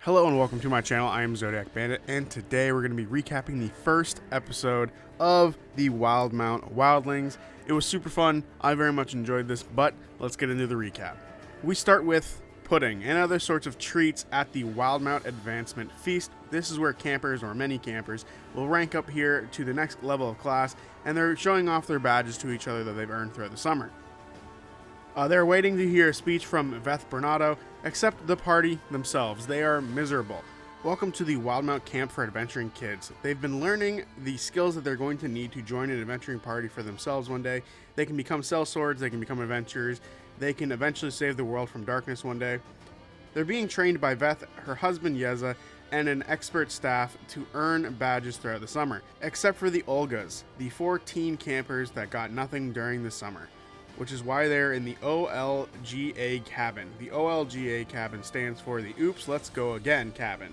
Hello and welcome to my channel. I am Zodiac Bandit, and today we're going to be recapping the first episode of the Wildemount Wildlings. It was super fun. I very much enjoyed this, but let's get into the recap. We start with pudding and other sorts of treats at the Wildemount Advancement Feast. This is where campers, or many campers, will rank up here to the next level of class, and they're showing off their badges to each other that they've earned throughout the summer. They're waiting to hear a speech from Veth Bernardo, except the party themselves. They are miserable. Welcome to the Wildemount Camp for Adventuring Kids. They've been learning the skills that they're going to need to join an adventuring party for themselves one day. They can become sellswords, they can become adventurers, they can eventually save the world from darkness one day. They're being trained by Veth, her husband Yeza, and an expert staff to earn badges throughout the summer, except for the Olgas, the 14 campers that got nothing during the summer, which is why they're in the OLGA cabin. The OLGA cabin stands for the Oops, Let's Go Again cabin.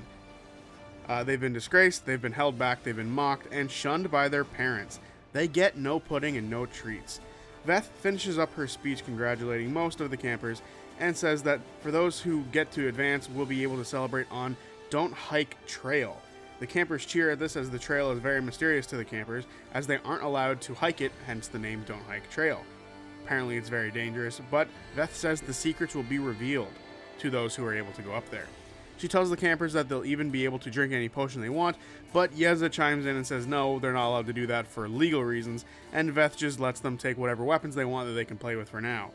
They've been disgraced, they've been held back, they've been mocked, and shunned by their parents. They get no pudding and no treats. Veth finishes up her speech congratulating most of the campers, and says that for those who get to advance, we'll be able to celebrate on Don't Hike Trail. The campers cheer at this, as the trail is very mysterious to the campers, as they aren't allowed to hike it, hence the name Don't Hike Trail. Apparently it's very dangerous, but Veth says the secrets will be revealed to those who are able to go up there. She tells the campers that they'll even be able to drink any potion they want, but Yeza chimes in and says no, they're not allowed to do that for legal reasons, and Veth just lets them take whatever weapons they want that they can play with for now.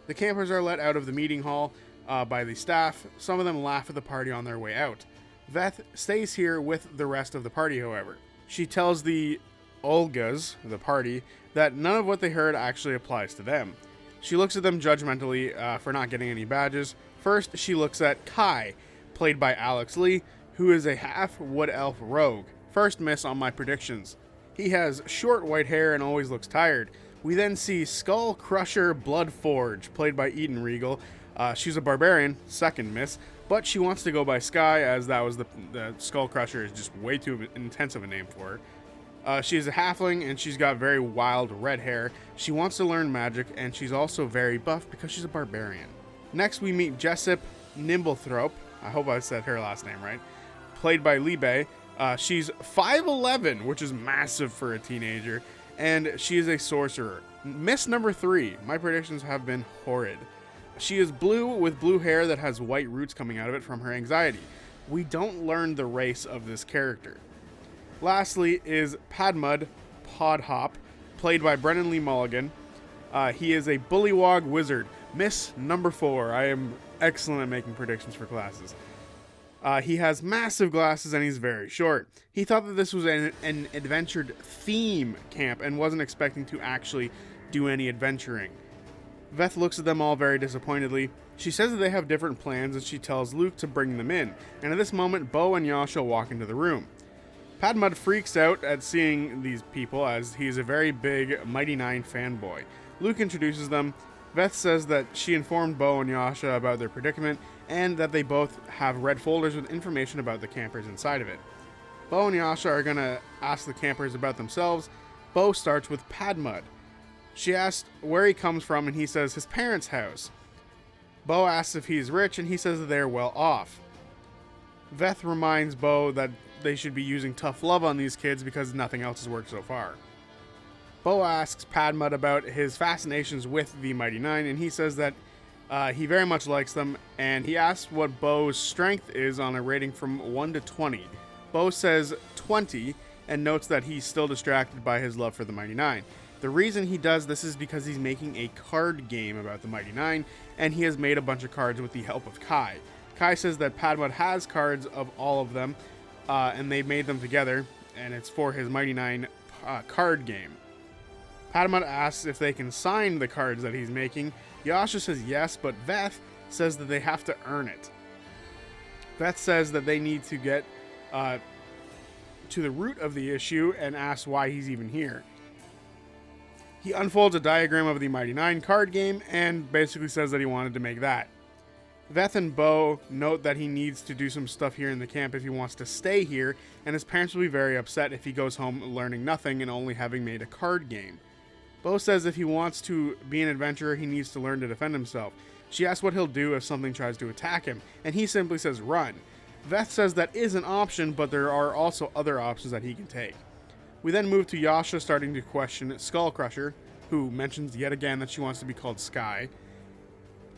The campers are let out of the meeting hall by the staff. Some of them laugh at the party on their way out. Veth stays here with the rest of the party, however. She tells the Olgas, the party, that none of what they heard actually applies to them. She looks at them judgmentally for not getting any badges. First, she looks at Kai, played by Alex Lee, who is a half wood elf rogue. First miss on my predictions. He has short white hair and always looks tired. We then see Skull Crusher Bloodforge, played by Eden Regal. She's a barbarian, second miss, but she wants to go by Sky, as that was the Skull Crusher is just way too intense of a name for her. She's a halfling, and she's got very wild red hair. She wants to learn magic, and she's also very buff because she's a barbarian. Next, we meet Jessup Nimblethrope. I hope I said her last name right. Played by Libe. She's 5'11", which is massive for a teenager, and she is a sorcerer. Miss number 3. My predictions have been horrid. She is blue with blue hair that has white roots coming out of it from her anxiety. We don't learn the race of this character. Lastly is Padmud Podhop, played by Brennan Lee Mulligan. He is a bullywog wizard. Miss number 4. I am excellent at making predictions for classes. He has massive glasses and he's very short. He thought that this was an adventured theme camp and wasn't expecting to actually do any adventuring. Veth looks at them all very disappointedly. She says that they have different plans, and she tells Luke to bring them in. And at this moment, Bo and Yasha walk into the room. Padmud freaks out at seeing these people, as he is a very big Mighty Nine fanboy. Luke introduces them. Veth says that she informed Bo and Yasha about their predicament, and that they both have red folders with information about the campers inside of it. Bo and Yasha are going to ask the campers about themselves. Bo starts with Padmud. She asks where he comes from, and he says his parents' house. Bo asks if he's rich, and he says that they're well off. Veth reminds Bo that they should be using tough love on these kids because nothing else has worked so far. Bo asks Padmud about his fascinations with the Mighty Nine, and he says that he very much likes them, and he asks what Bo's strength is on a rating from 1 to 20. Bo says 20, and notes that he's still distracted by his love for the Mighty Nine. The reason he does this is because he's making a card game about the Mighty Nine, and he has made a bunch of cards with the help of Kai. Kai says that Padmud has cards of all of them, and they made them together, and it's for his Mighty Nine card game. Padmud asks if they can sign the cards that he's making. Yasha says yes, but Veth says that they have to earn it. Veth says that they need to get to the root of the issue and asks why he's even here. He unfolds a diagram of the Mighty Nine card game and basically says that he wanted to make that. Veth and Bo note that he needs to do some stuff here in the camp if he wants to stay here, and his parents will be very upset if he goes home learning nothing and only having made a card game. Bo says if he wants to be an adventurer, he needs to learn to defend himself. She asks what he'll do if something tries to attack him, and he simply says run. Veth says that is an option, but there are also other options that he can take. We then move to Yasha starting to question Skullcrusher, who mentions yet again that she wants to be called Sky,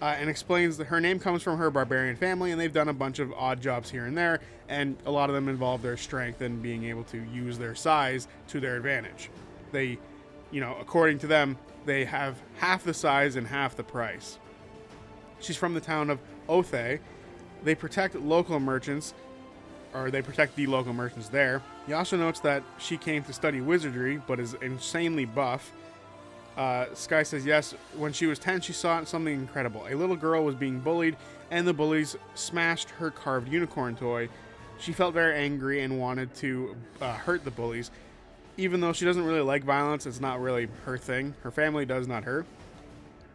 and explains that her name comes from her barbarian family, and they've done a bunch of odd jobs here and there, and a lot of them involve their strength and being able to use their size to their advantage. They, according to them, they have half the size and half the price. She's from the town of Othe. They protect the local merchants there. Yasha notes that she came to study wizardry, but is insanely buff. Sky says yes, when she was 10, she saw something incredible. A little girl was being bullied, and the bullies smashed her carved unicorn toy. She felt very angry and wanted to hurt the bullies. Even though she doesn't really like violence, it's not really her thing. Her family does, not her.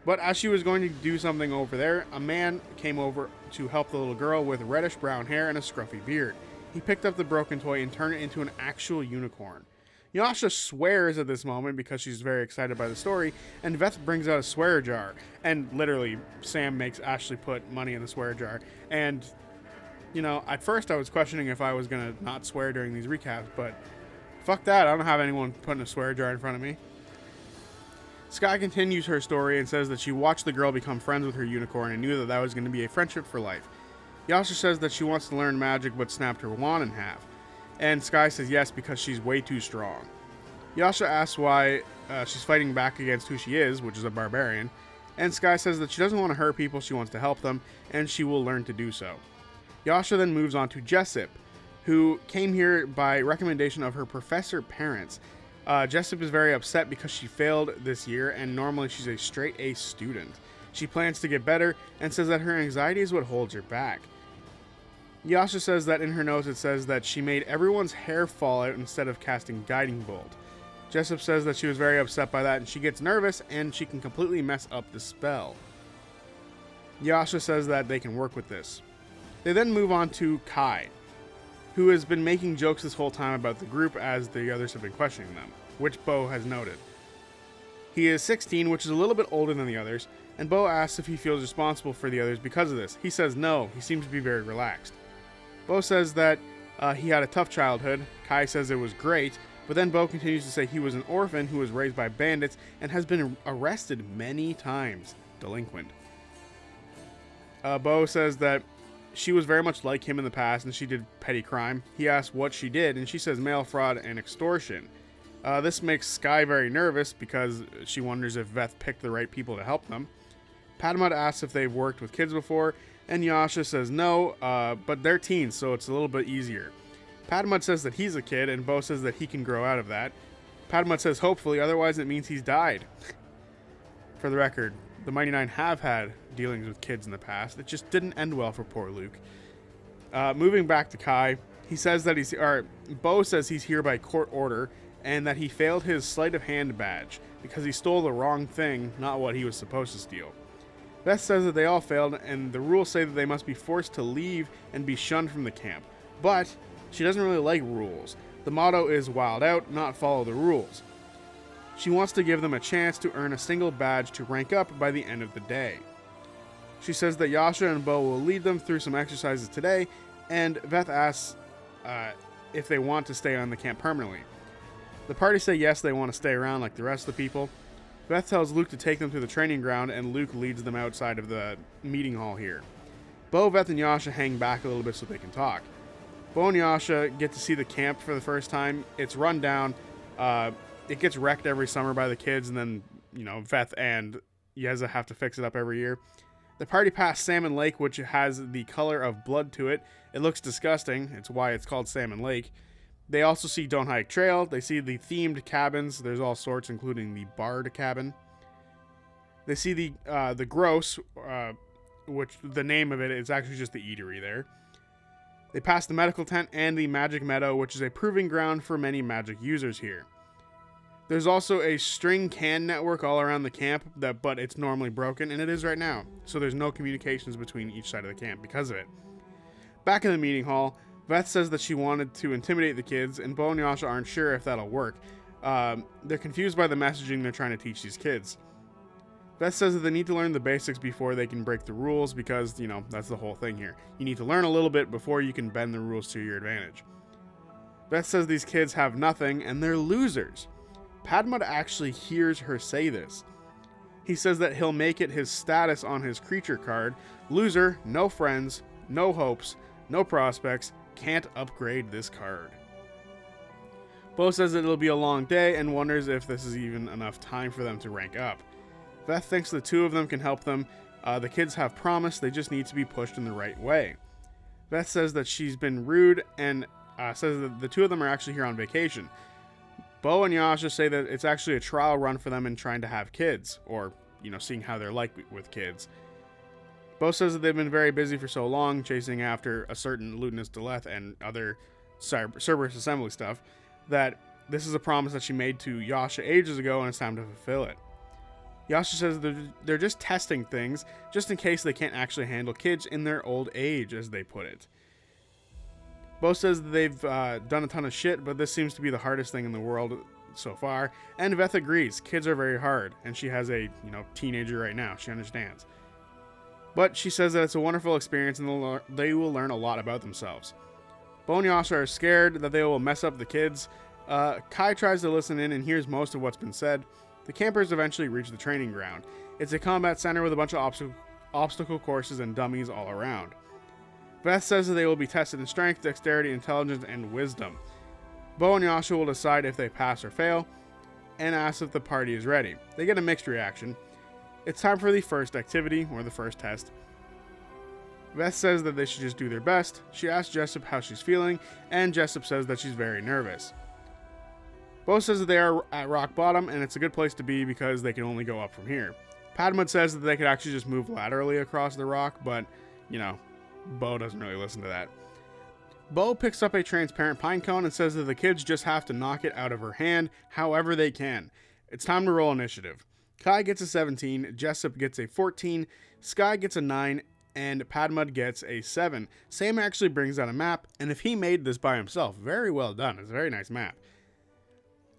But as she was going to do something over there, a man came over to help the little girl with reddish brown hair and a scruffy beard. He picked up the broken toy and turned it into an actual unicorn. Yasha swears at this moment because she's very excited by the story, and Veth brings out a swear jar. And literally, Sam makes Ashley put money in the swear jar. And, at first I was questioning if I was going to not swear during these recaps, but fuck that, I don't have anyone putting a swear jar in front of me. Sky continues her story and says that she watched the girl become friends with her unicorn and knew that that was going to be a friendship for life. Yasha says that she wants to learn magic but snapped her wand in half. And Sky says yes because she's way too strong. Yasha asks why she's fighting back against who she is, which is a barbarian. And Sky says that she doesn't want to hurt people, she wants to help them, and she will learn to do so. Yasha then moves on to Jessup, who came here by recommendation of her professor parents. Jessup is very upset because she failed this year, and normally she's a straight A student. She plans to get better and says that her anxiety is what holds her back. Yasha says that in her notes it says that she made everyone's hair fall out instead of casting Guiding Bolt. Jessup says that she was very upset by that and she gets nervous and she can completely mess up the spell. Yasha says that they can work with this. They then move on to Kai, who has been making jokes this whole time about the group as the others have been questioning them, which Bo has noted. He is 16, which is a little bit older than the others, and Bo asks if he feels responsible for the others because of this. He says no, he seems to be very relaxed. Bo says that he had a tough childhood. Kai says it was great, but then Bo continues to say he was an orphan who was raised by bandits and has been arrested many times. Delinquent. Bo says that she was very much like him in the past and she did petty crime. He asks what she did and she says mail fraud and extortion. This makes Sky very nervous because she wonders if Veth picked the right people to help them. Padmud asks if they've worked with kids before, and Yasha says no, but they're teens, so it's a little bit easier. Padmud says that he's a kid, and Bo says that he can grow out of that. Padmud says hopefully, otherwise it means he's died. For the record, the Mighty Nine have had dealings with kids in the past. It just didn't end well for poor Luke. Moving back to Kai, he says that Bo says he's here by court order, and that he failed his sleight of hand badge because he stole the wrong thing, not what he was supposed to steal. Veth says that they all failed, and the rules say that they must be forced to leave and be shunned from the camp. But she doesn't really like rules. The motto is wild out, not follow the rules. She wants to give them a chance to earn a single badge to rank up by the end of the day. She says that Yasha and Bo will lead them through some exercises today, and Veth asks if they want to stay on the camp permanently. The party say yes, they want to stay around like the rest of the people. Veth tells Luke to take them to the training ground, and Luke leads them outside of the meeting hall here. Bo, Veth, and Yasha hang back a little bit so they can talk. Bo and Yasha get to see the camp for the first time. It's run down. It gets wrecked every summer by the kids, and then, Veth and Yeza have to fix it up every year. The party pass Salmon Lake, which has the color of blood to it. It looks disgusting. It's why it's called Salmon Lake. They also see Don't Hike Trail. They see the themed cabins. There's all sorts, including the Bard cabin. They see the Gross, which the name of it is actually just the eatery there. They pass the medical tent and the Magic Meadow, which is a proving ground for many magic users here. There's also a string can network all around the camp, but it's normally broken, and it is right now. So there's no communications between each side of the camp because of it. Back in the meeting hall, Veth says that she wanted to intimidate the kids, and Bo and Yasha aren't sure if that'll work. They're confused by the messaging they're trying to teach these kids. Beth says that they need to learn the basics before they can break the rules because, that's the whole thing here. You need to learn a little bit before you can bend the rules to your advantage. Beth says these kids have nothing and they're losers. Padmod actually hears her say this. He says that he'll make it his status on his creature card. Loser, no friends, no hopes, no prospects, can't upgrade this card. Bo says that it'll be a long day and wonders if this is even enough time for them to rank up. Beth thinks the two of them can help them. The kids have promise, they just need to be pushed in the right way. Beth says that she's been rude and says that the two of them are actually here on vacation. Bo and Yasha say that it's actually a trial run for them in trying to have kids, or, seeing how they're like with kids. Bo says that they've been very busy for so long, chasing after a certain Lutinous Deleth and other Cerberus Assembly stuff, that this is a promise that she made to Yasha ages ago and it's time to fulfill it. Yasha says they're just testing things, just in case they can't actually handle kids in their old age, as they put it. Bo says that they've done a ton of shit, but this seems to be the hardest thing in the world so far, and Veth agrees, kids are very hard, and she has a, teenager right now, she understands. But she says that it's a wonderful experience and they will learn a lot about themselves. Bo and Yasha are scared that they will mess up the kids. Kai tries to listen in and hears most of what's been said. The campers eventually reach the training ground. It's a combat center with a bunch of obstacle courses and dummies all around. Veth says that they will be tested in strength, dexterity, intelligence, and wisdom. Bo and Yasha will decide if they pass or fail, and asks if the party is ready. They get a mixed reaction. It's time for the first activity, or the first test. Veth says that they should just do their best. She asks Jessup how she's feeling, and Jessup says that she's very nervous. Bo says that they are at rock bottom, and it's a good place to be because they can only go up from here. Padmod says that they could actually just move laterally across the rock, but, Bo doesn't really listen to that. Bo picks up a transparent pine cone and says that the kids just have to knock it out of her hand however they can. It's time to roll initiative. Kai gets a 17, Jessup gets a 14, Sky gets a 9, and Padmod gets a 7. Sam actually brings out a map, and if he made this by himself, very well done. It's a very nice map.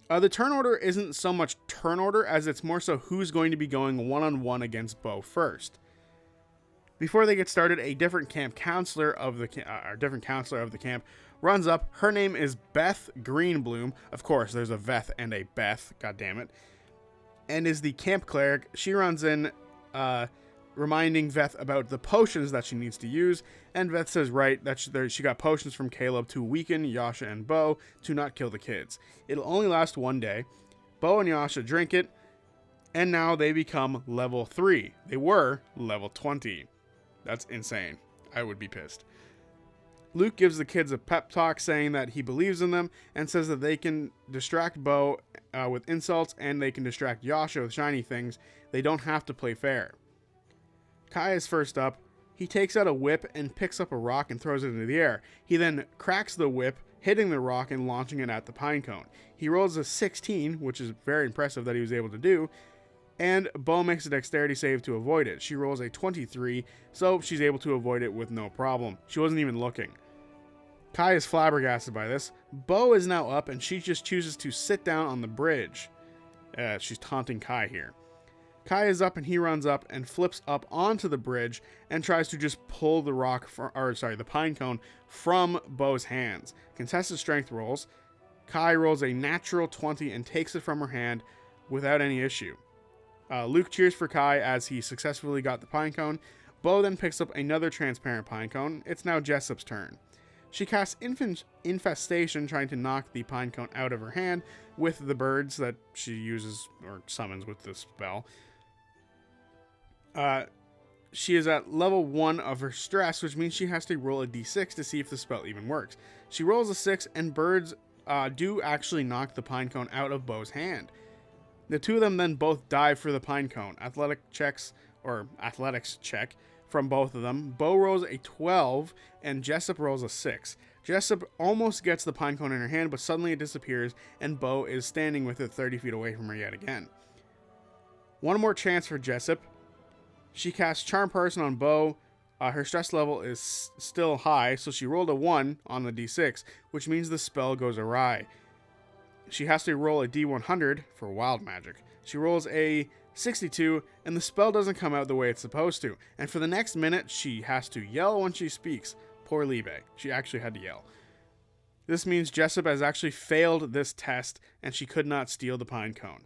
The turn order isn't so much turn order as it's more so who's going to be going one-on-one against Bo first. Before they get started, a different counselor of the camp runs up. Her name is Beth Greenbloom. Of course, there's a Veth and a Beth. God damn it. And is the camp cleric. She runs in, reminding Veth about the potions that she needs to use. And Veth says right that she got potions from Caleb to weaken Yasha and Bo to not kill the kids. It'll only last one day. Bo and Yasha drink it, and now they become level 3. They were level 20. That's insane. I would be pissed. Luke gives the kids a pep talk saying that he believes in them and says that they can distract Bo with insults and they can distract Yasha with shiny things. They don't have to play fair. Kai is first up. He takes out a whip and picks up a rock and throws it into the air. He then cracks the whip, hitting the rock and launching it at the pinecone. He rolls a 16, which is very impressive that he was able to do, and Bo makes a dexterity save to avoid it. She rolls a 23, so she's able to avoid it with no problem. She wasn't even looking. Kai is flabbergasted by this. Bo is now up, and she just chooses to sit down on the bridge. She's taunting Kai here. Kai is up, and he runs up and flips up onto the bridge and tries to just pull the the pine cone from Bo's hands. Contested strength rolls. Kai rolls a natural 20 and takes it from her hand without any issue. Luke cheers for Kai as he successfully got the pinecone. Bo then picks up another transparent pinecone. It's now Jessup's turn. She casts Infestation, trying to knock the pinecone out of her hand with the birds that she uses or summons with this spell. She is at level 1 of her stress, which means she has to roll a d6 to see if the spell even works. She rolls a 6, and birds do actually knock the pinecone out of Bo's hand. The two of them then both dive for the pinecone. Athletics check from both of them. Bo rolls a 12 and Jessup rolls a 6. Jessup almost gets the pinecone in her hand, but suddenly it disappears and Bo is standing with it 30 feet away from her yet again. One more chance for Jessup. She casts Charm Person on Bo. Her stress level is still high, so she rolled a 1 on the d6, which means the spell goes awry. She has to roll a d100 for wild magic. She rolls a 62, and the spell doesn't come out the way it's supposed to. And for the next minute, she has to yell when she speaks. Poor Libe. She actually had to yell. This means Jessup has actually failed this test, and she could not steal the pine cone.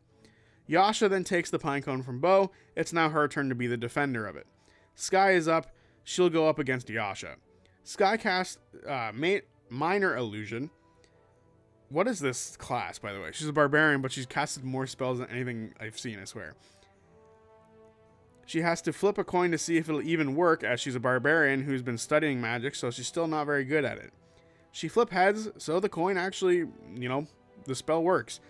Yasha then takes the pine cone from Bo. It's now her turn to be the defender of it. Sky is up. She'll go up against Yasha. Sky casts Minor Illusion. What is this class, by the way? She's a barbarian, but she's casted more spells than anything I've seen, I swear. She has to flip a coin to see if it'll even work, as she's a barbarian who's been studying magic, so she's still not very good at it. She flip heads, so the coin actually, the spell works.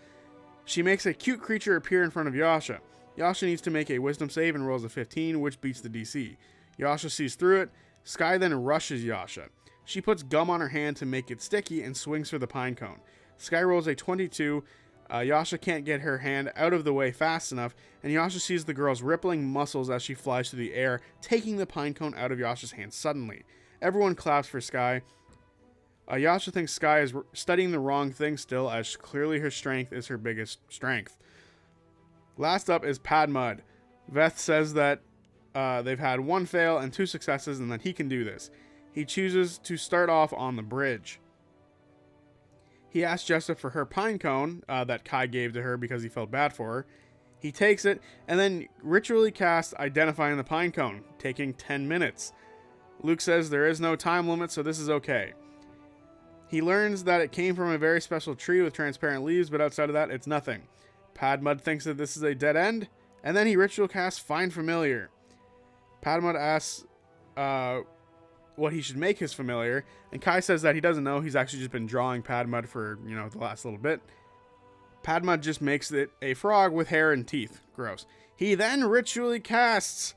She makes a cute creature appear in front of Yasha. Yasha needs to make a wisdom save and rolls a 15, which beats the DC. Yasha sees through it. Sky then rushes Yasha. She puts gum on her hand to make it sticky and swings for the pine cone. Sky rolls a 22. Yasha can't get her hand out of the way fast enough, and Yasha sees the girl's rippling muscles as she flies through the air, taking the pine cone out of Yasha's hand suddenly. Everyone claps for Sky. Yasha thinks Sky is studying the wrong thing still, as clearly her strength is her biggest strength. Last up is Padmud. Veth says that they've had 1 fail and 2 successes, and that he can do this. He chooses to start off on the bridge. He asks Jessup for her pine cone that Kai gave to her because he felt bad for her. He takes it and then ritually casts Identifying the Pine Cone, taking 10 minutes. Luke says there is no time limit, so this is okay. He learns that it came from a very special tree with transparent leaves, but outside of that, it's nothing. Padmud thinks that this is a dead end, and then he ritual casts Find Familiar. Padmud asks what he should make his familiar, and Kai says that he doesn't know. He's actually just been drawing Padmud for, the last little bit. Padmud just makes it a frog with hair and teeth. Gross. He then ritually casts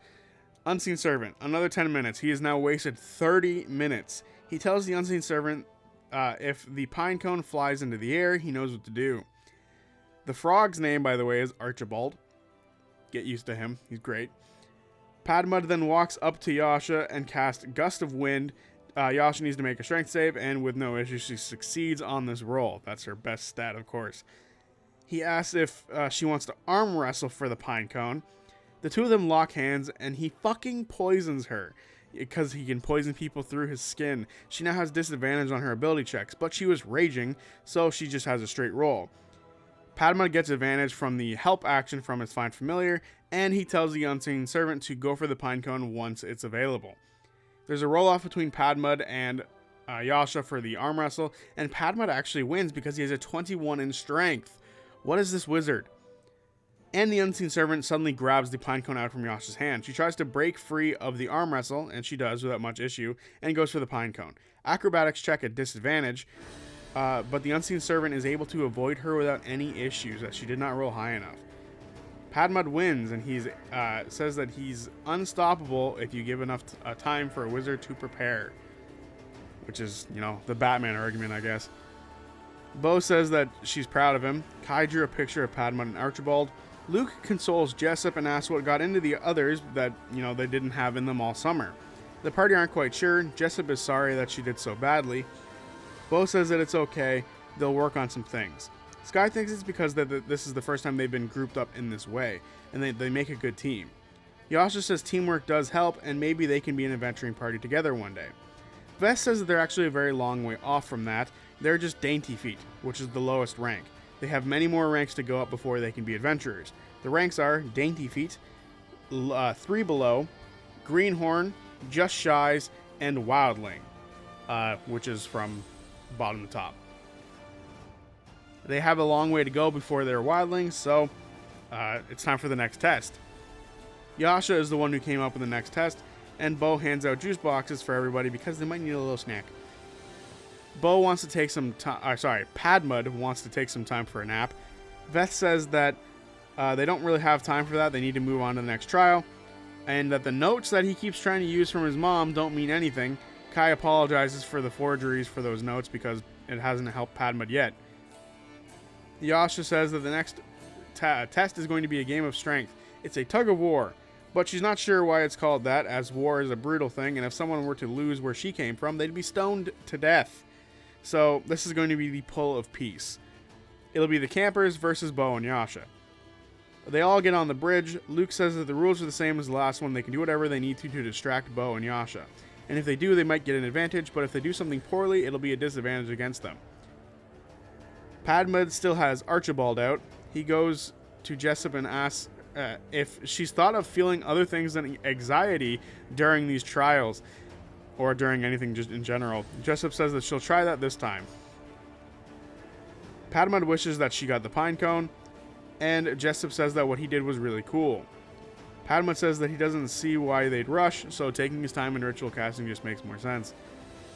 Unseen Servant. Another 10 minutes. He has now wasted 30 minutes. He tells the Unseen Servant if the pine cone flies into the air, he knows what to do. The frog's name, by the way, is Archibald. Get used to him. He's great. Padmud then walks up to Yasha and casts Gust of Wind. Yasha needs to make a strength save, and with no issue, she succeeds on this roll. That's her best stat, of course. He asks if she wants to arm wrestle for the pine cone. The two of them lock hands, and he fucking poisons her, because he can poison people through his skin. She now has disadvantage on her ability checks, but she was raging, so she just has a straight roll. Padmud gets advantage from the help action from his Find Familiar, and he tells the Unseen Servant to go for the pine cone once it's available. There's a roll-off between Padmud and Yasha for the arm wrestle, and Padmud actually wins because he has a 21 in strength. What is this wizard? And the Unseen Servant suddenly grabs the pine cone out from Yasha's hand. She tries to break free of the arm wrestle, and she does without much issue, and goes for the pine cone. Acrobatics check at disadvantage, but the Unseen Servant is able to avoid her without any issues, as she did not roll high enough. Padmud wins, and he says that he's unstoppable if you give enough time for a wizard to prepare. Which is, the Batman argument, I guess. Bo says that she's proud of him. Kai drew a picture of Padmud and Archibald. Luke consoles Jessup and asks what got into the others that, they didn't have in them all summer. The party aren't quite sure. Jessup is sorry that she did so badly. Bo says that it's okay. They'll work on some things. Sky thinks it's because this is the first time they've been grouped up in this way, and they make a good team. Yasha says teamwork does help, and maybe they can be an adventuring party together one day. Vess says that they're actually a very long way off from that. They're just dainty feet, which is the lowest rank. They have many more ranks to go up before they can be adventurers. The ranks are dainty feet, 3 below, greenhorn, just shies, and wildling, which is from bottom to top. They have a long way to go before they're wildlings, so it's time for the next test. Yasha is the one who came up with the next test, and Bo hands out juice boxes for everybody because they might need a little snack. Bo wants to take some time. Padmud wants to take some time for a nap. Veth says that they don't really have time for that. They need to move on to the next trial, and that the notes that he keeps trying to use from his mom don't mean anything. Kai apologizes for the forgeries for those notes because it hasn't helped Padmud yet. Yasha says that the next test is going to be a game of strength. It's a tug of war, but she's not sure why it's called that, as war is a brutal thing, and if someone were to lose where she came from, they'd be stoned to death. So this is going to be the pull of peace. It'll be the campers versus Bo and Yasha. They all get on the bridge. Luke says that the rules are the same as the last one. They can do whatever they need to distract Bo and Yasha. And if they do, they might get an advantage, but if they do something poorly, it'll be a disadvantage against them. Padma still has Archibald out. He goes to Jessup and asks if she's thought of feeling other things than anxiety during these trials, or during anything just in general. Jessup says that she'll try that this time. Padma wishes that she got the pine cone, and Jessup says that what he did was really cool. Padma says that he doesn't see why they'd rush, so taking his time in ritual casting just makes more sense.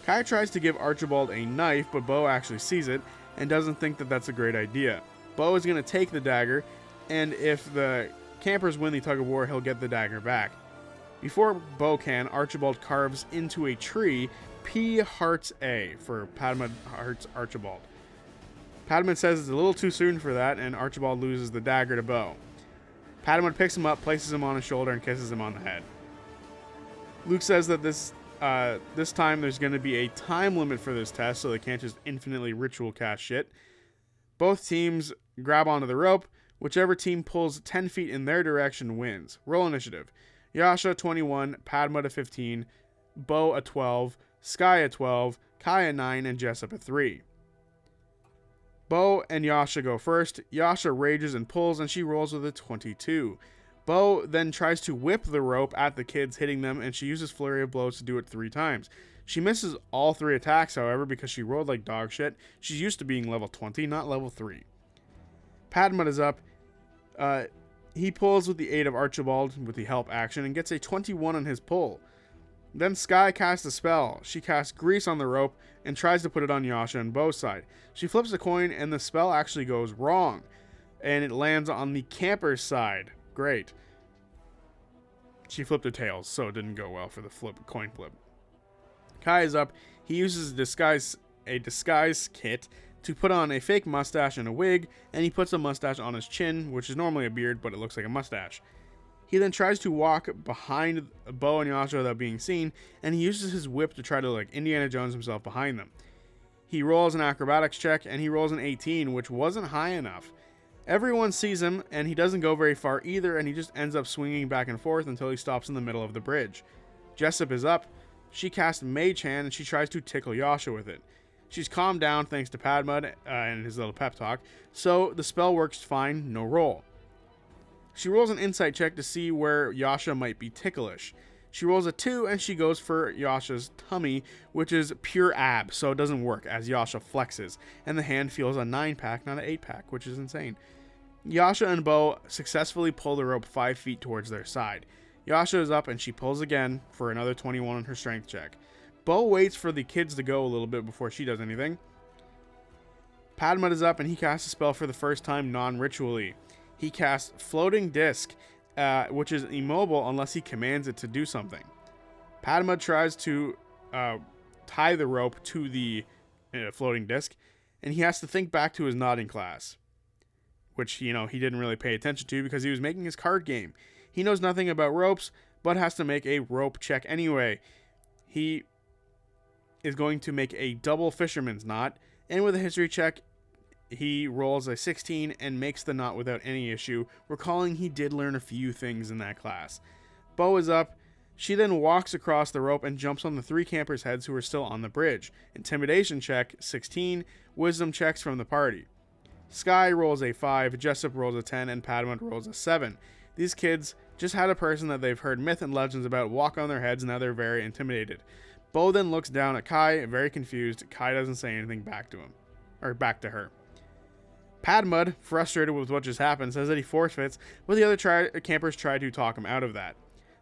Kai tries to give Archibald a knife, but Bo actually sees it and doesn't think that that's a great idea. Bo is going to take the dagger, and if the campers win the tug of war, he'll get the dagger back. Before Bo can, Archibald carves into a tree P hearts A for Padma hearts Archibald. Padma says it's a little too soon for that, and Archibald loses the dagger to Bo. Padma picks him up, places him on his shoulder, and kisses him on the head. Luke says that this time there's going to be a time limit for this test, so they can't just infinitely ritual cast shit. Both teams grab onto the rope. Whichever team pulls 10 feet in their direction wins. Roll initiative. Yasha 21, Padma to 15, Bo a 12, Sky a 12, Kai a 9, and Jessup a 3. Bo and Yasha go first. Yasha rages and pulls, and she rolls with a 22. Bo then tries to whip the rope at the kids, hitting them, and she uses Flurry of Blows to do it 3 times. She misses all 3 attacks, however, because she rolled like dog shit. She's used to being level 20, not level 3. Padma is up. He pulls with the aid of Archibald with the help action and gets a 21 on his pull. Then Sky casts a spell. She casts Grease on the rope and tries to put it on Yasha and Bo's side. She flips a coin and the spell actually goes wrong, and it lands on the camper's side. Great. She flipped a tails, so it didn't go well for the coin flip. Kai is up. He uses a disguise kit to put on a fake mustache and a wig, and he puts a mustache on his chin, which is normally a beard, but it looks like a mustache. He then tries to walk behind Bo and Yasha without being seen, and he uses his whip to try to like Indiana Jones himself behind them. He rolls an acrobatics check, and he rolls an 18, which wasn't high enough. Everyone sees him, and he doesn't go very far either, and he just ends up swinging back and forth until he stops in the middle of the bridge. Jessup is up. She casts Mage Hand, and she tries to tickle Yasha with it. She's calmed down thanks to Padma and his little pep talk, so the spell works fine, no roll. She rolls an insight check to see where Yasha might be ticklish. She rolls a 2 and she goes for Yasha's tummy, which is pure ab, so it doesn't work as Yasha flexes, and the hand feels a 9-pack, not an 8-pack, which is insane. Yasha and Bo successfully pull the rope 5 feet towards their side. Yasha is up and she pulls again for another 21 on her strength check. Bo waits for the kids to go a little bit before she does anything. Padma is up and he casts a spell for the first time non-ritually. He casts Floating Disc, which is immobile unless he commands it to do something. Padma tries to tie the rope to the floating disc, and he has to think back to his nodding class, which, he didn't really pay attention to because he was making his card game. He knows nothing about ropes, but has to make a rope check anyway. He is going to make a double fisherman's knot, and with a history check, he rolls a 16 and makes the knot without any issue, recalling he did learn a few things in that class. Bo is up. She then walks across the rope and jumps on the 3 campers' heads who are still on the bridge. Intimidation check, 16. Wisdom checks from the party. Sky rolls a 5, Jessup rolls a 10, and Padma rolls a 7. These kids just had a person that they've heard myth and legends about walk on their heads, and now they're very intimidated. Bo then looks down at Kai, very confused. Kai doesn't say anything back to him, or back to her. Padma, frustrated with what just happened, says that he forfeits, but the other campers try to talk him out of that.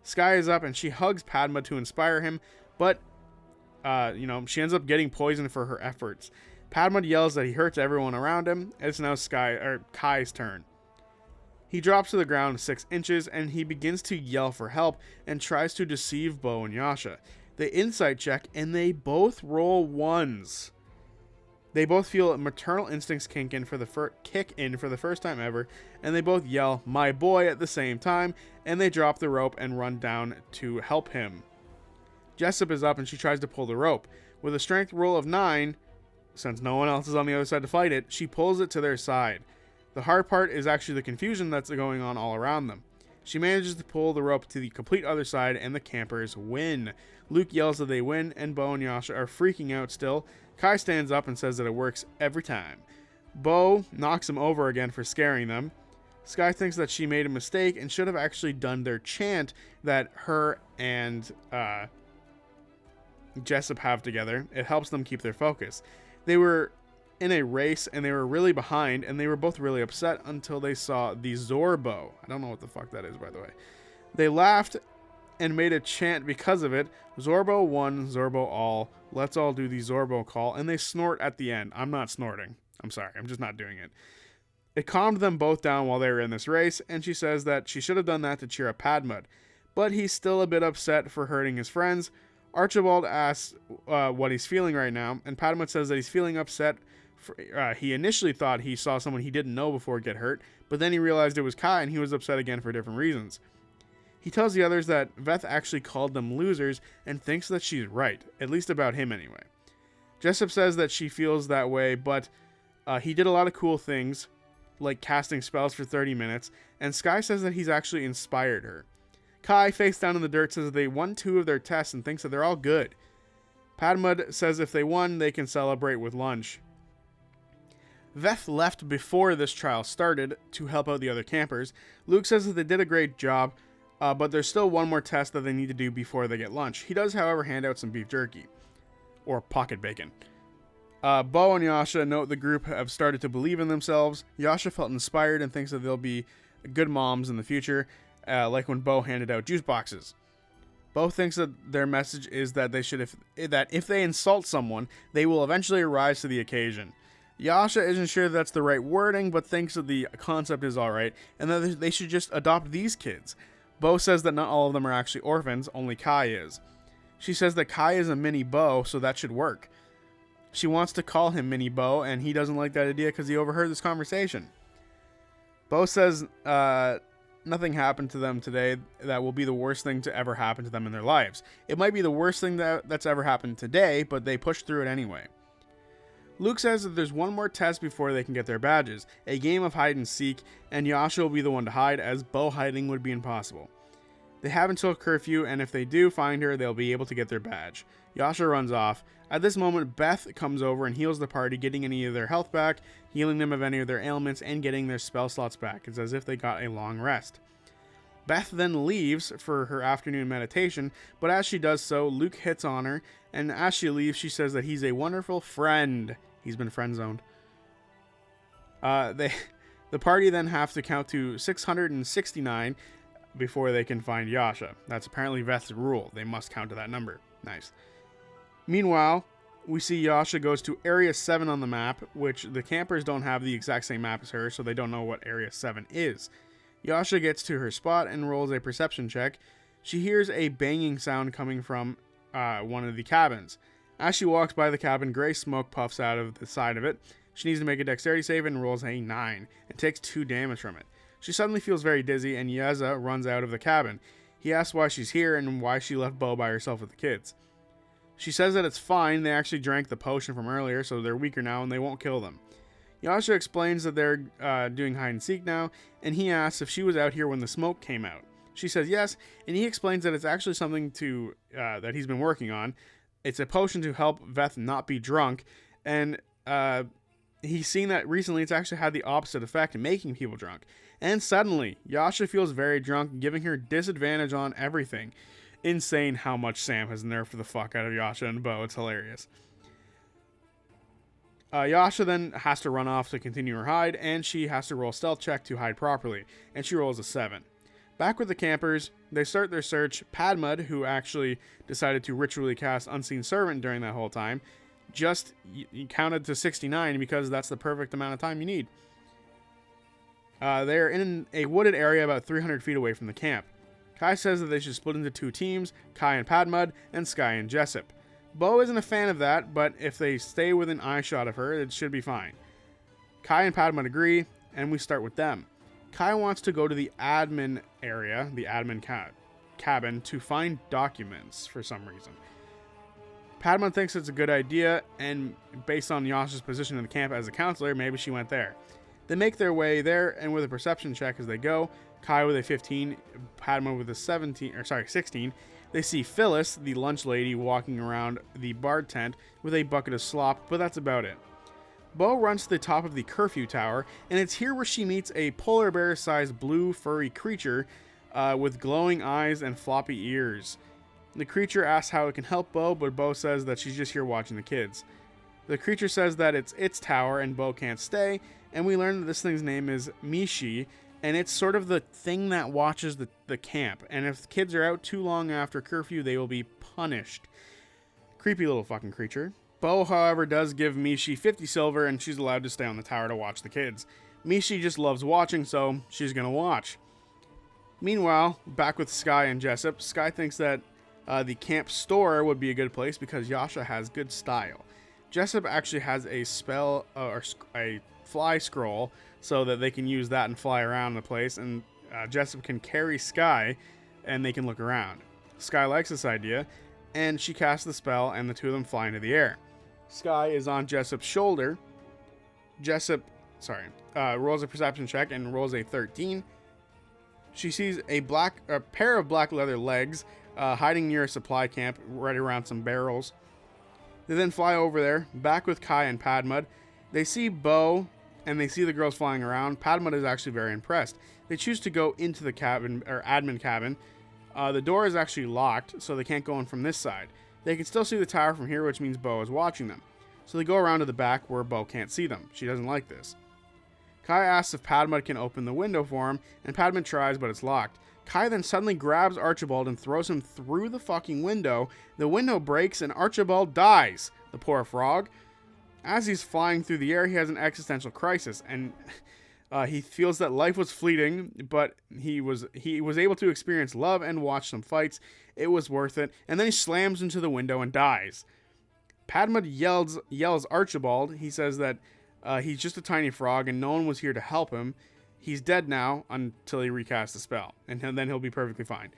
Sky is up and she hugs Padma to inspire him, but she ends up getting poisoned for her efforts. Padma yells that he hurts everyone around him. It's now Kai's turn. He drops to the ground 6 inches and he begins to yell for help and tries to deceive Bo and Yasha. They insight check and they both roll 1s. They both feel maternal instincts kick in for the first time ever, and they both yell, "My boy," at the same time, and they drop the rope and run down to help him. Jessup is up and she tries to pull the rope. With a strength roll of 9, since no one else is on the other side to fight it, she pulls it to their side. The hard part is actually the confusion that's going on all around them. She manages to pull the rope to the complete other side, and the campers win. Luke yells that they win, and Bo and Yasha are freaking out still. Kai stands up and says that it works every time. Bo knocks him over again for scaring them. Sky thinks that she made a mistake and should have actually done their chant that her and Jessup have together. It helps them keep their focus. They were in a race and they were really behind, and they were both really upset until they saw the Zorbo. I don't know what the fuck that is, by the way. They laughed and made a chant because of it. Zorbo one, Zorbo all. Let's all do the Zorbo call. And they snort at the end. I'm not snorting. I'm sorry. I'm just not doing it. It calmed them both down while they were in this race, and she says that she should have done that to cheer up Padmud. But he's still a bit upset for hurting his friends. Archibald asks what he's feeling right now, and Padmud says that he's feeling upset. He initially thought he saw someone he didn't know before get hurt, but then he realized it was Kai, and he was upset again for different reasons. He tells the others that Veth actually called them losers and thinks that she's right, at least about him anyway. Jessup says that she feels that way, but he did a lot of cool things, like casting spells for 30 minutes, and Sky says that he's actually inspired her. Kai, face down in the dirt, says that they won 2 of their tests and thinks that they're all good. Padmud says if they won, they can celebrate with lunch. Veth left before this trial started to help out the other campers. Luke says that they did a great job, but there's still one more test that they need to do before they get lunch. He does, however, hand out some beef jerky. Or pocket bacon. Bo and Yasha note the group have started to believe in themselves. Yasha felt inspired and thinks that they'll be good moms in the future, like when Bo handed out juice boxes. Bo thinks that their message is that if they insult someone, they will eventually rise to the occasion. Yasha isn't sure that's the right wording, but thinks that the concept is alright, and that they should just adopt these kids. Bo says that not all of them are actually orphans, only Kai is. She says that Kai is a mini Bo, so that should work. She wants to call him Mini Bo, and he doesn't like that idea because he overheard this conversation. Bo says nothing happened to them today that will be the worst thing to ever happen to them in their lives. It might be the worst thing that's ever happened today, but they pushed through it anyway. Luke says that there's one more test before they can get their badges, a game of hide and seek, and Yasha will be the one to hide, as Bo hiding would be impossible. They have until curfew, and if they do find her, they'll be able to get their badge. Yasha runs off. At this moment, Beth comes over and heals the party, getting any of their health back, healing them of any of their ailments, and getting their spell slots back. It's as if they got a long rest. Beth then leaves for her afternoon meditation, but as she does so, Luke hits on her, and as she leaves, she says that he's a wonderful friend. He's been friend-zoned. The party then have to count to 669 before they can find Yasha. That's apparently Veth's rule. They must count to that number. Nice. Meanwhile, we see Yasha goes to Area 7 on the map, which the campers don't have the exact same map as her, so they don't know what Area 7 is. Yasha gets to her spot and rolls a perception check. She hears a banging sound coming from one of the cabins. As she walks by the cabin, gray smoke puffs out of the side of it. She needs to make a dexterity save and rolls a 9 and takes 2 damage from it. She suddenly feels very dizzy, and Yeza runs out of the cabin. He asks why she's here and why she left Bo by herself with the kids. She says that it's fine, they actually drank the potion from earlier, so they're weaker now and they won't kill them. Yasha explains that they're doing hide and seek now, and he asks if she was out here when the smoke came out. She says yes, and he explains that it's actually something that he's been working on. It's a potion to help Veth not be drunk, and he's seen that recently it's actually had the opposite effect, making people drunk. And suddenly, Yasha feels very drunk, giving her disadvantage on everything. Insane how much Sam has nerfed the fuck out of Yasha and Bo. It's hilarious. Yasha then has to run off to continue her hide, and she has to roll a stealth check to hide properly, and she rolls a 7. Back with the campers, they start their search. Padmud, who actually decided to ritually cast Unseen Servant during that whole time, just counted to 69 because that's the perfect amount of time you need. They're in a wooded area about 300 feet away from the camp. Kai says that they should split into 2 teams, Kai and Padmud, and Sky and Jessup. Bo isn't a fan of that, but if they stay within eyeshot of her, it should be fine. Kai and Padmud agree, and we start with them. Kai wants to go to the admin area, the admin cabin, to find documents for some reason. Padmud thinks it's a good idea, and based on Yasha's position in the camp as a counselor, maybe she went there. They make their way there, and with a perception check as they go, Kai with a 15, Padma with a 16, they see Phyllis, the lunch lady, walking around the bar tent with a bucket of slop, but that's about it. Bo runs to the top of the curfew tower, and it's here where she meets a polar bear-sized blue furry creature with glowing eyes and floppy ears. The creature asks how it can help Bo, but Bo says that she's just here watching the kids. The creature says that it's its tower and Bo can't stay, and we learn that this thing's name is Mishi, and it's sort of the thing that watches the camp, and if the kids are out too long after curfew, they will be punished. Creepy little fucking creature. Bo, however, does give Mishi 50 silver, and she's allowed to stay on the tower to watch the kids. Mishi just loves watching, so she's gonna watch. Meanwhile, back with Sky and Jessup, Sky thinks that the camp store would be a good place because Yasha has good style. Jessup actually has a spell or a fly scroll so that they can use that and fly around the place, and Jessup can carry Sky and they can look around. Sky likes this idea, and she casts the spell and the two of them fly into the air. Sky is on Jessup's shoulder. Jessup, rolls a perception check and rolls a 13. She sees a pair of black leather legs hiding near a supply camp right around some barrels. They then fly over there, back with Kai and Padma. They see Bo, and they see the girls flying around. Padma is actually very impressed. They choose to go into the cabin, or admin cabin. The door is actually locked, so they can't go in from this side. They can still see the tower from here, which means Bo is watching them. So they go around to the back where Bo can't see them. She doesn't like this. Kai asks if Padma can open the window for him, and Padma tries, but it's locked. Kai then suddenly grabs Archibald and throws him through the fucking window. The window breaks and Archibald dies. The poor frog. As he's flying through the air, he has an existential crisis, and he feels that life was fleeting, but he was able to experience love and watch some fights. It was worth it. And then he slams into the window and dies. Padma yells Archibald. He says that he's just a tiny frog and no one was here to help him. He's dead now until he recasts the spell, and then he'll be perfectly fine.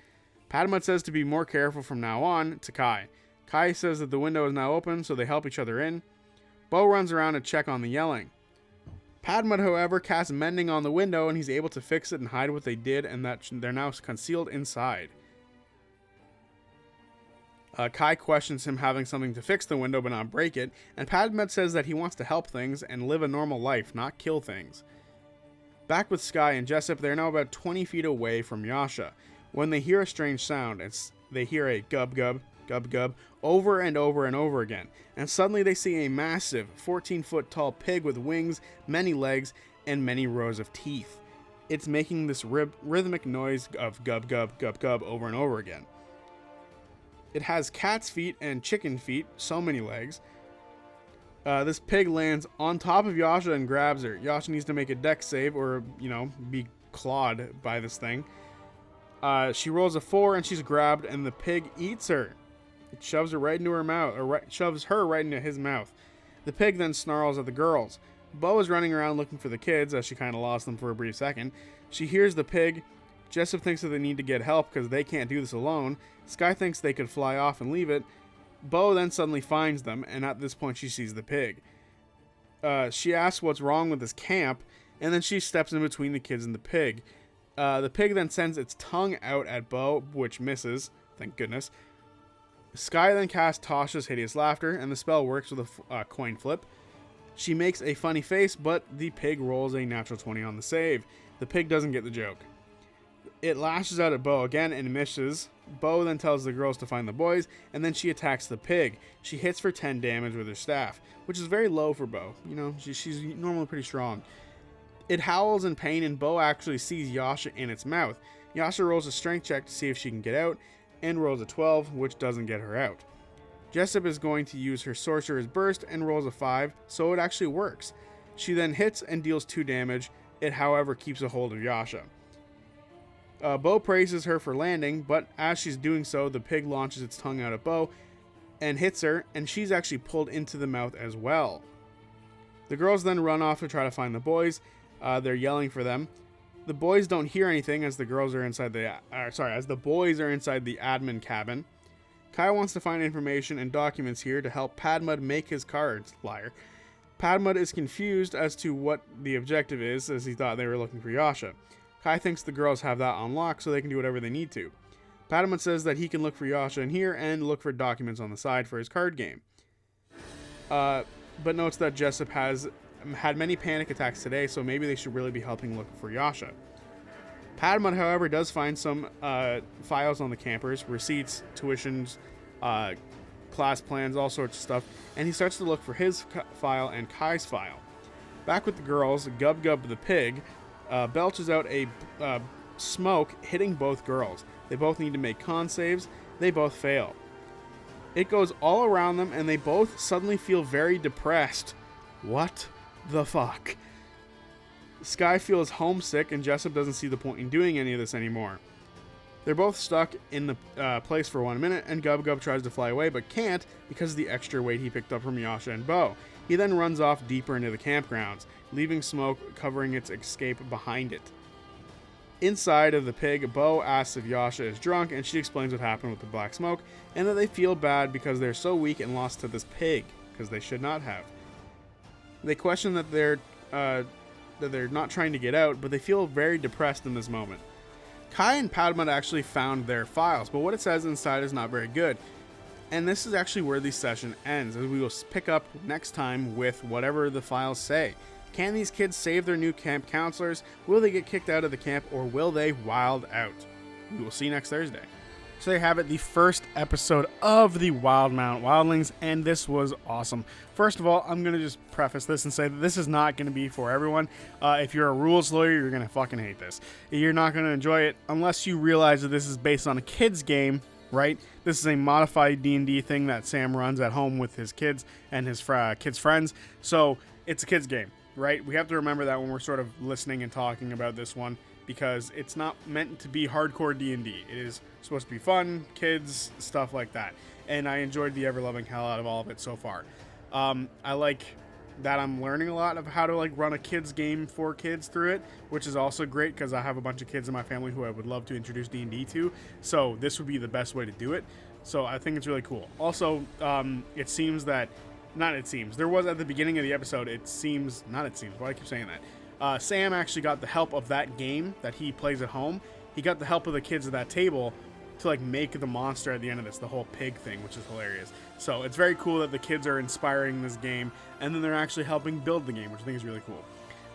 Padma says to be more careful from now on to Kai. Kai says that the window is now open, so they help each other in. Bo runs around to check on the yelling. Padma, however, casts mending on the window, and he's able to fix it and hide what they did, and that they're now concealed inside. Kai questions him having something to fix the window but not break it, and Padma says that he wants to help things and live a normal life, not kill things. Back with Sky and Jessup, they're now about 20 feet away from Yasha. When they hear a strange sound, they hear a gub gub, gub gub, over and over and over again. And suddenly they see a massive 14-foot tall pig with wings, many legs, and many rows of teeth. It's making this rhythmic noise of gub gub, gub gub over and over again. It has cat's feet and chicken feet, so many legs. This pig lands on top of Yasha and grabs her. Yasha needs to make a dex save or, be clawed by this thing. She rolls a 4 and she's grabbed, and the pig eats her. It shoves her right into her mouth, or shoves her right into his mouth. The pig then snarls at the girls. Bo is running around looking for the kids, as she kind of lost them for a brief second. She hears the pig. Jessup thinks that they need to get help because they can't do this alone. Sky thinks they could fly off and leave it. Bo then suddenly finds them, and at this point she sees the pig. She asks what's wrong with this camp, and then she steps in between the kids and the pig. The pig then sends its tongue out at Bo, which misses. Thank goodness. Sky then casts Tasha's Hideous Laughter, and the spell works with a coin flip. She makes a funny face, but the pig rolls a natural 20 on the save. The pig doesn't get the joke. It lashes out at Bo again and misses. Bo then tells the girls to find the boys, and then she attacks the pig. She hits for 10 damage with her staff, which is very low for Bo. She's normally pretty strong. It howls in pain, and Bo actually sees Yasha in its mouth. Yasha rolls a strength check to see if she can get out, and rolls a 12, which doesn't get her out. Jessup is going to use her Sorcerer's Burst and rolls a 5, so it actually works. She then hits and deals 2 damage. It, however, keeps a hold of Yasha. Bo praises her for landing, but as she's doing so, the pig launches its tongue out at Bo and hits her, and she's actually pulled into the mouth as well. The girls then run off to try to find the boys. They're yelling for them. The boys don't hear anything as the girls are inside as the boys are inside the admin cabin. Kai wants to find information and documents here to help Padma make his cards. Liar. Padma is confused as to what the objective is, as he thought they were looking for Yasha. Kai thinks the girls have that unlocked so they can do whatever they need to. Padma says that he can look for Yasha in here and look for documents on the side for his card game. But notes that Jessup has had many panic attacks today, so maybe they should really be helping look for Yasha. Padma, however, does find some files on the campers, receipts, tuitions, class plans, all sorts of stuff, and he starts to look for his file and Kai's file. Back with the girls, Gub Gub the pig belches out a smoke, hitting both girls. They both need to make con saves. They both fail. It goes all around them, and they both suddenly feel very depressed. What the fuck? Sky feels homesick, and Jessup doesn't see the point in doing any of this anymore. They're both stuck in the place for 1 minute, and Gub Gub tries to fly away, but can't because of the extra weight he picked up from Yasha and Bo. He then runs off deeper into the campgrounds, leaving smoke covering its escape behind it. Inside of the pig, Bo asks if Yasha is drunk, and she explains what happened with the black smoke, and that they feel bad because they're so weak and lost to this pig, because they should not have. They question that they're not trying to get out, but they feel very depressed in this moment. Kai and Padma actually found their files, but what it says inside is not very good. And this is actually where the session ends, as we will pick up next time with whatever the files say. Can these kids save their new camp counselors? Will they get kicked out of the camp, or will they wild out? We will see next Thursday. So there you have it, the first episode of the Wildemount Wildlings, and this was awesome. First of all, I'm going to just preface this and say that this is not going to be for everyone. If you're a rules lawyer, you're going to fucking hate this. You're not going to enjoy it unless you realize that this is based on a kid's game, right? This is a modified D&D thing that Sam runs at home with his kids and his kids' friends. So it's a kid's game, right? We have to remember that when we're sort of listening and talking about this one, because it's not meant to be hardcore D&D. It is supposed to be fun, kids, stuff like that. And I enjoyed the ever-loving hell out of all of it so far. I like that I'm learning a lot of how to like run a kids game for kids through it, which is also great because I have a bunch of kids in my family who I would love to introduce D&D to. So this would be the best way to do it. So I think it's really cool. Also, it seems that, there was at the beginning of the episode, why do I keep saying that? Sam actually got the help of that game that he plays at home. He got the help of the kids at that table to like make the monster at the end of this, the whole pig thing, which is hilarious. So it's very cool that the kids are inspiring this game, and then they're actually helping build the game, which I think is really cool.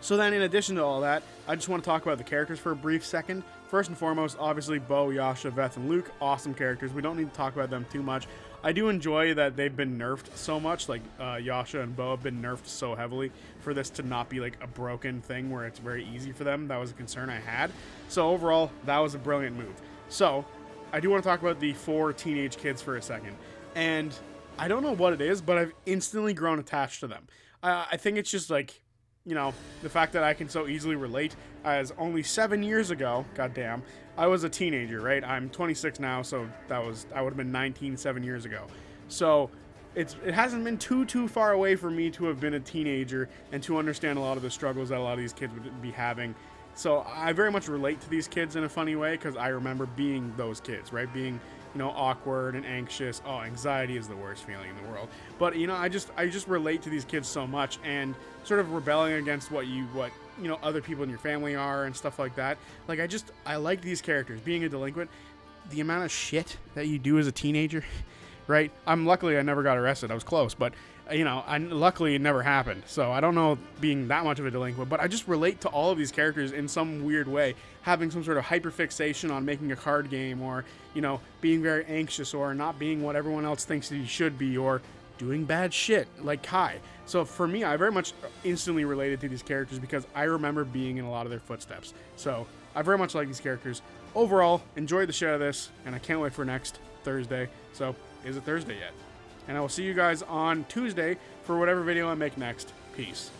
So then in addition to all that, I just want to talk about the characters for a brief second. First and foremost, obviously Bo, Yasha, Veth, and Luke, awesome characters. We don't need to talk about them too much. I do enjoy that they've been nerfed so much, like Yasha and Bo have been nerfed so heavily for this to not be like a broken thing where it's very easy for them. That was a concern I had. So overall, that was a brilliant move. So I do want to talk about the 4 teenage kids for a second. And I don't know what it is, but I've instantly grown attached to them. I think it's just like, you know, the fact that I can so easily relate, as only 7 years ago, goddamn, I was a teenager, right? I'm 26 now, so I would have been 19 7 years ago. So it hasn't been too far away for me to have been a teenager and to understand a lot of the struggles that a lot of these kids would be having. So I very much relate to these kids in a funny way, because I remember being those kids, right? Being, you know, awkward and anxious. Oh, anxiety is the worst feeling in the world. But, you know, I just relate to these kids so much, and sort of rebelling against what you know, other people in your family are and stuff like that. Like, I like these characters. Being a delinquent, the amount of shit that you do as a teenager, right? Luckily I never got arrested. I was close, but you know, luckily it never happened. So I don't know being that much of a delinquent, but I just relate to all of these characters in some weird way, having some sort of hyperfixation on making a card game, or, you know, being very anxious, or not being what everyone else thinks that you should be, or doing bad shit like Kai. So for me, I very much instantly related to these characters because I remember being in a lot of their footsteps. So I very much like these characters. Overall, enjoyed the shit out of this, and I can't wait for next Thursday. So, is it Thursday yet? And I will see you guys on Tuesday for whatever video I make next. Peace.